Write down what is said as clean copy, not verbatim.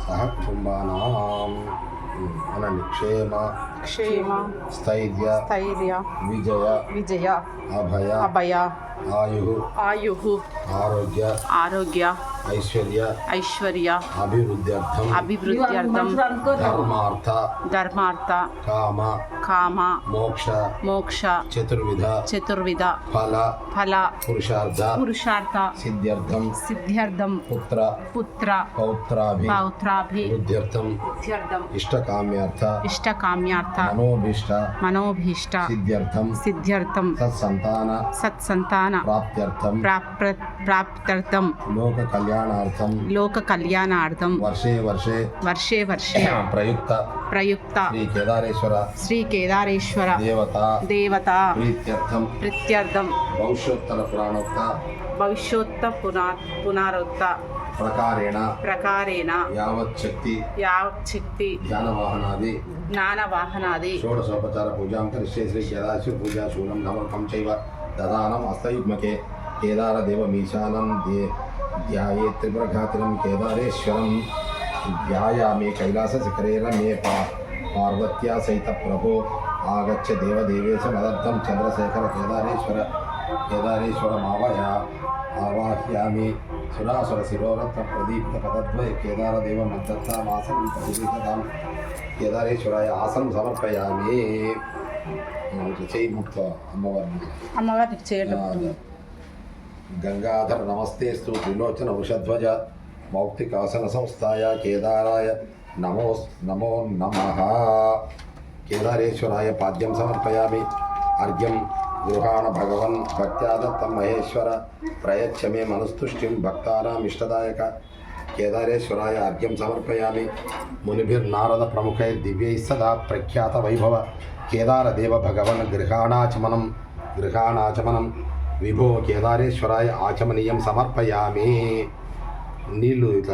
సహ కుటుంబానాం అనండి క్షేమ స్థైర్య విజయ అభయ ఆయు ఆరోగ్య ఐశ్వర్య అభివృద్ధ్యర్థం ధర్మార్థ కామ మోక్ష చతుర్విధ ఫల పురుషార్థ సిద్ధ్యర్థం పుత్ర పౌత్రాభివృద్ధ్యర్థం ఇష్టకామ్యార్థ మనోభీష్ట సిద్ధ్యర్థం సత్సంతాన ప్రాప్త్యర్థం లోక కళ్యాణార్థం వర్షే ప్రయుక్త శ్రీ కేదారేశ్వర దేవత ప్రీత్యర్థం భవిష్యోత్త పునరుక్త ప్రకారేణ యావత్ శక్తి జ్ఞానవాహనాది షోడశోపచార పూజాం కరిష్యే శ్రీ కేదారేశ్వర పూజా శూలం నవకం చైవ దదానం హస్తయుగ్మకే కేదారదేవమీశానం ధ్యాయే త్రిపురఘాతినం కేదారేశ్వరం ధ్యాయామి కైలాసశిఖరేరమే పార్వత్యా సహిత ప్రభో ఆగచ్చ దేవదేవేశ మదర్థం చంద్రశేఖర ఆవాహ్యామి సురాసుర శిరోరత్న ప్రదీప్త పదద్వయ కేదారదేవ మద్దత్తామాసనం పరిగృహ్యతాం కేదారేశ్వరాయ ఆసనం సమర్పయామి. చేయి ముక్త అమ్మవారికి చేయడం. గంగాధర నమస్తేస్తు త్రిలోచన వృషధ్వజ మౌక్తికాసన సంస్థాయ కేదారాయ నమో నమః. కేదారేశ్వరాయ పాద్యం సమర్పయామి. అర్ఘ్యం గృహాణ భగవన్ భక్త్యా దత్తం మహేశ్వర ప్రయచ్చ మే మనస్తుష్టిం భక్తానాం ఇష్టదాయక. కేదారేశ్వరాయ అర్ఘ్యం సమర్పయామి. మునిభిర్నారద ప్రముఖై దివ్యై సదా ప్రఖ్యాత వైభవ కేదారదేవ భగవన్ గృహాణాచమనం విభో కేదారేశ్వరాయ ఆచమనీయం సమర్పయామి. నీళ్ళు